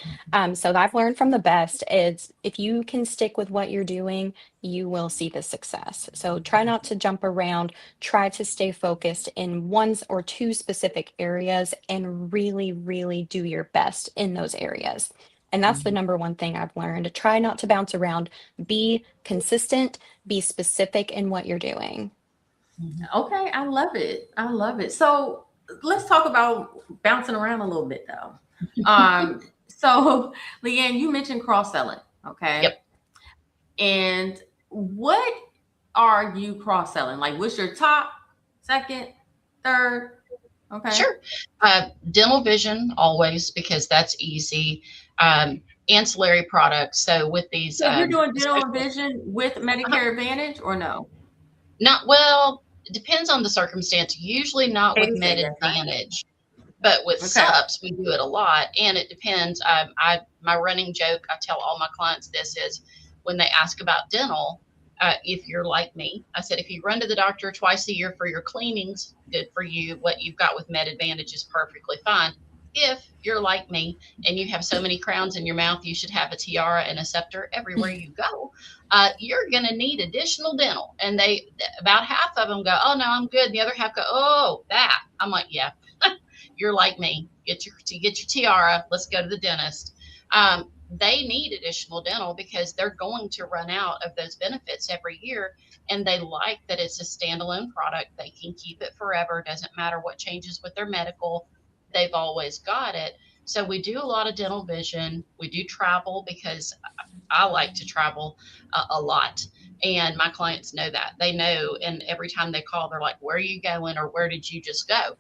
So I've learned from the best is if you can stick with what you're doing, you will see the success. So try not to jump around, try to stay focused in one or two specific areas and really, really do your best in those areas. And that's the number one thing I've learned. Try not to bounce around, be consistent, be specific in what you're doing. Okay, I love it. I love it. So let's talk about bouncing around a little bit though. So Leanne, you mentioned cross-selling, okay? Yep. And what are you cross-selling? Like what's your top, second, third? Okay. Sure. Dental vision always because that's easy. Ancillary products. So with these, So you're doing dental and especially, vision with Medicare Advantage or no? not well, it depends on the circumstance. Usually not with Katie said Med yes, right? Advantage, but with Okay. SUPs we do it a lot, and it depends. My running joke I tell all my clients this is when they ask about dental. If you're like me, I said if you run to the doctor twice a year for your cleanings, good for you. What you've got with Med Advantage is perfectly fine. If you're like me and you have so many crowns in your mouth, you should have a tiara and a scepter everywhere you go. You're going to need additional dental. And they, about half of them go, oh no, I'm good. And the other half go, oh, that. I'm like, yeah, you're like me. Get your tiara. Let's go to the dentist. They need additional dental because they're going to run out of those benefits every year. And they like that it's a standalone product. They can keep it forever. Doesn't matter what changes with their medical. They've always got it. So we do a lot of dental vision. We do travel because I like to travel a lot. And my clients know that. They know. And every time they call, they're like, where are you going? Or where did you just go?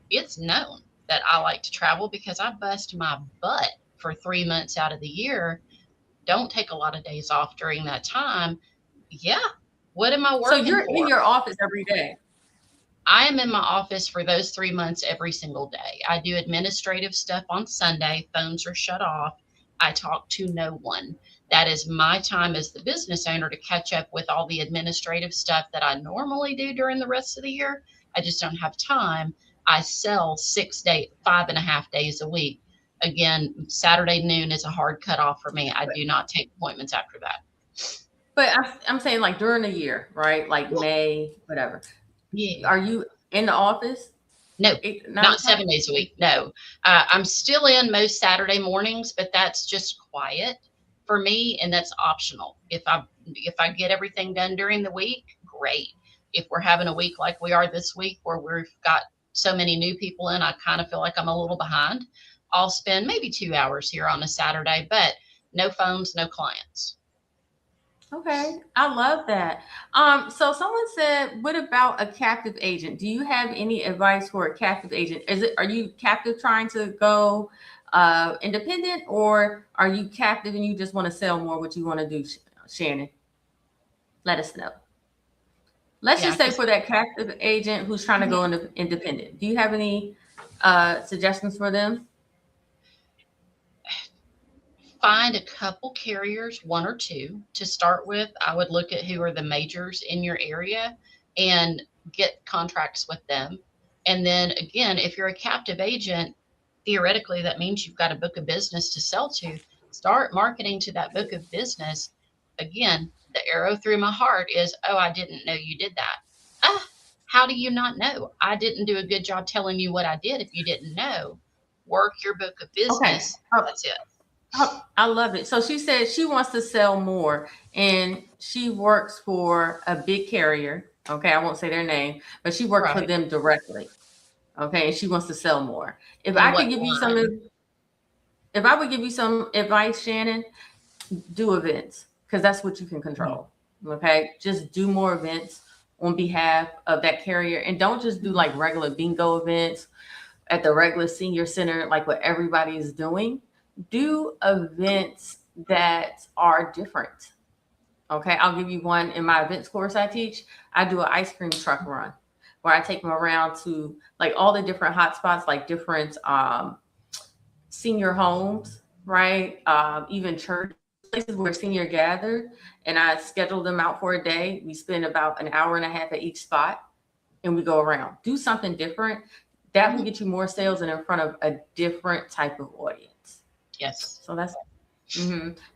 It's known that I like to travel because I bust my butt for 3 months out of the year. Don't take a lot of days off during that time. Yeah. What am I So working you're in for? your office every day. I am in my office for those 3 months every single day. I do administrative stuff on Sunday. Phones are shut off. I talk to no one. That is my time as the business owner to catch up with all the administrative stuff that I normally do during the rest of the year. I just don't have time. I sell 6 days, 5.5 days a week. Again, Saturday noon is a hard cutoff for me. I do not take appointments after that. But I'm saying like during the year, right? Like May, whatever. Yeah. Are you in the office? No, 8, 9 not o'clock? 7 days a week. No, I'm still in most Saturday mornings, but that's just quiet for me, and that's optional. If I get everything done during the week, great. If we're having a week like we are this week, where we've got so many new people in, I kind of feel like I'm a little behind. I'll spend maybe 2 hours here on a Saturday, but no phones, no clients. Okay, I love that. So someone said, what about a captive agent? Do you have any advice for a captive agent? Are you captive trying to go independent, or are you captive and you just want to sell more? What you want to do, Shannon? Let us know. Let's Yeah, just say 'cause for that captive agent who's trying to go into independent, do you have any suggestions for them? find a couple carriers, one or two to start with. I would look at who are the majors in your area and get contracts with them. And then again, if you're a captive agent, theoretically, that means you've got a book of business to sell to. Start marketing to that book of business. Again, the arrow through my heart is, oh, I didn't know you did that. Ah, how do you not know? I didn't do a good job telling you what I did if you didn't know. Work your book of Okay. business. That's it. Oh, I love it. So she said she wants to sell more and she works for a big carrier. Okay, I won't say their name, but she works for Right. them directly. Okay, and she wants to sell more. If And I could what give you line? if I would give you some advice, Shannon, do events because that's what you can control. Okay, just do more events on behalf of that carrier, and don't just do like regular bingo events at the regular senior center, like what everybody is doing. Do events that are different. Okay, I'll give you one in my events course I teach. I do an ice cream truck run where I take them around to like all the different hotspots, like different senior homes, right? Even church places where senior gather, and I schedule them out for a day. We spend about an hour and a half at each spot, and we go around. Do something different. That will Mhm. get you more sales and in front of a different type of audience. Yes. So that's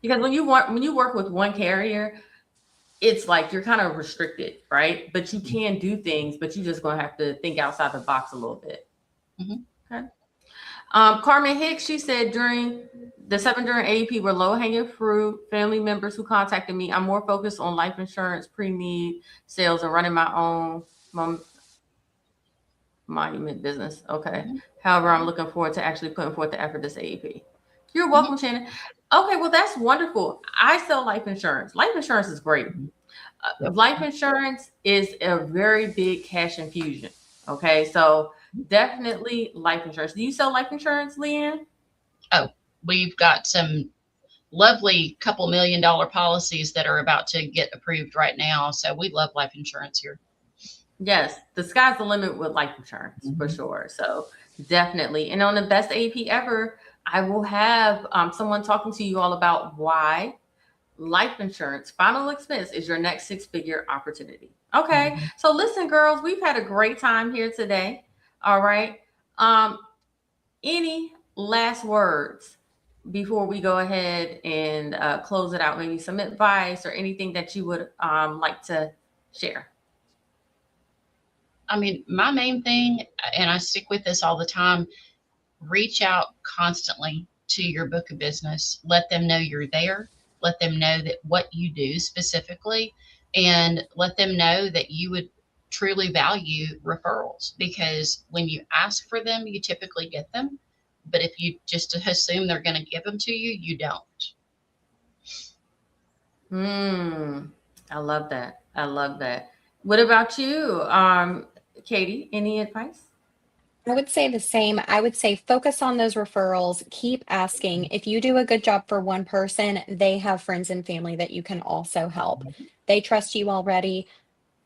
because when you work with one carrier, it's like you're kind of restricted, right? But you can do things, but you just gonna have to think outside the box a little bit. Mhm. Okay. Carmen Hicks, she said during AEP were low hanging fruit. Family members who contacted me. I'm more focused on life insurance, pre-need sales, and running my own monument business. Okay. Mhm. However, I'm looking forward to actually putting forth the effort this AEP. You're Mhm. welcome, Shannon. Okay, well, that's wonderful. I sell life insurance. Life insurance is great. Life insurance is a very big cash infusion. Okay, so definitely life insurance. Do you sell life insurance, Leanne? Oh, we've got some lovely couple $1 million policies that are about to get approved right now. So we love life insurance here. Yes, the sky's the limit with life insurance for sure. So definitely. And on the best AP ever, I will have someone talking to you all about why life insurance final expense is your next six-figure opportunity. Okay. So listen, girls, we've had a great time here today. All right. Any last words before we go ahead and close it out? Maybe some advice or anything that you would like to share. I mean, my main thing, and I stick with this all the time, reach out constantly to your book of business. Let them know you're there. Let them know that what you do specifically, and let them know that you would truly value referrals because when you ask for them, you typically get them. But if you just assume they're going to give them to you, you don't. Hmm. I love that. I love that. What about you, Katie? Any advice? I would say the same. I would say focus on those referrals. Keep asking. If you do a good job for one person, they have friends and family that you can also help. They trust you already.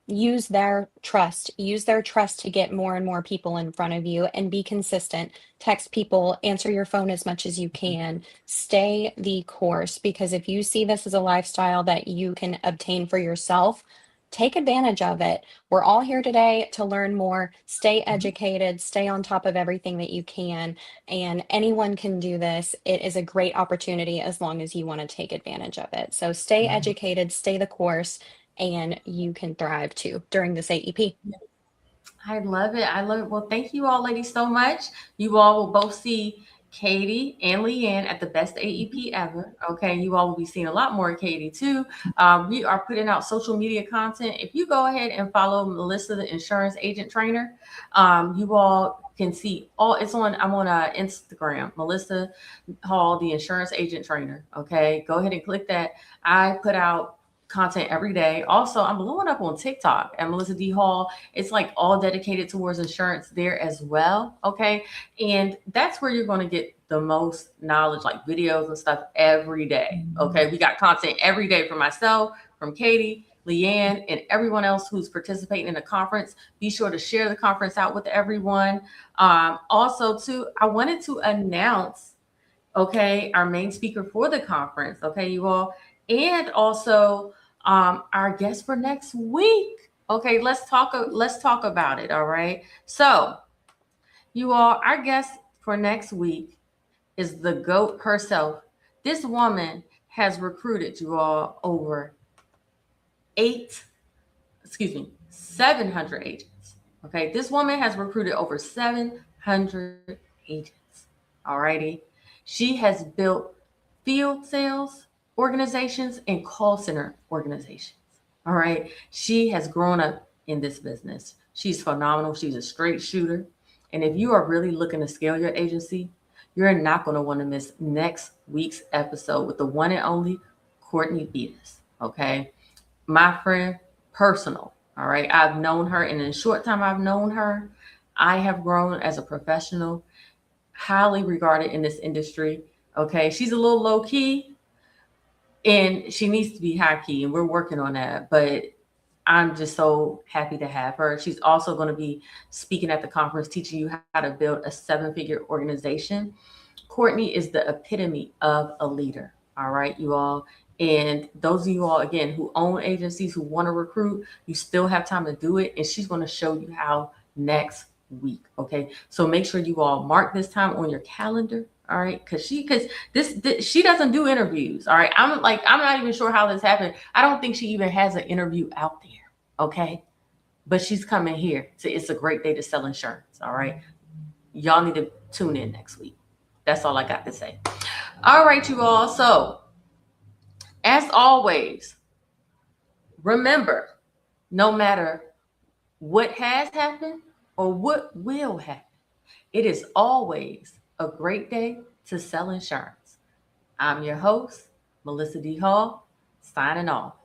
Use their trust to get more and more people in front of you and be consistent. Text people, answer your phone as much as you can. Stay the course because if you see this as a lifestyle that you can obtain for yourself, take advantage of it. We're all here today to learn more. Stay educated, stay on top of everything that you can, and anyone can do this. It is a great opportunity as long as you want to take advantage of it. So stay educated, stay the course, and you can thrive too during this AEP. I love it. I love it. Well, thank you all, ladies, so much. You all will both see Katie and Leanne at the best AEP ever. Okay. You all will be seeing a lot more of Katie too. We are putting out social media content. If you go ahead and follow Melissa, the insurance agent trainer, you all can see all I'm on Instagram, Melissa Hall, the insurance agent trainer. Okay. Go ahead and click that. I put out content every day. Also, I'm blowing up on TikTok at Melissa D Hall. It's like all dedicated towards insurance there as well. Okay. And that's where you're going to get the most knowledge, like videos and stuff every day. Okay. We got content every day from myself, from Katie, Leanne, and everyone else who's participating in the conference. Be sure to share the conference out with everyone. Also, too, I wanted to announce, okay, our main speaker for the conference, okay, you all, and also our guest for next week. Okay, let's talk about it. All right. So, you all, our guest for next week is the GOAT herself. This woman has recruited, you all, over 700 agents. Okay, this woman has recruited over 700 agents. All righty. She has built field sales organizations and call center organizations. All right. She has grown up in this business. She's phenomenal. She's a straight shooter. And if you are really looking to scale your agency, you're not going to want to miss next week's episode with the one and only Courtney Beatus. Okay. My friend, personal. All right. I've known her, and in the short time I've known her, I have grown as a professional, highly regarded in this industry. Okay. She's a little low key and she needs to be high key, and we're working on that. But I'm just so happy to have her. She's also going to be speaking at the conference, teaching you how to build a 7-figure organization. Courtney is the epitome of a leader. All right, you all. And those of you all, again, who own agencies, who want to recruit, you still have time to do it. And she's going to show you how next week. Okay. So make sure you all mark this time on your calendar. All right. Because she doesn't do interviews. All right. I'm not even sure how this happened. I don't think she even has an interview out there. Okay. But she's coming here. So it's a great day to sell insurance. All right. Y'all need to tune in next week. That's all I got to say. All right, you all. So, as always, remember, no matter what has happened or what will happen, it is always a great day to sell insurance. I'm your host, Melissa D. Hall, signing off.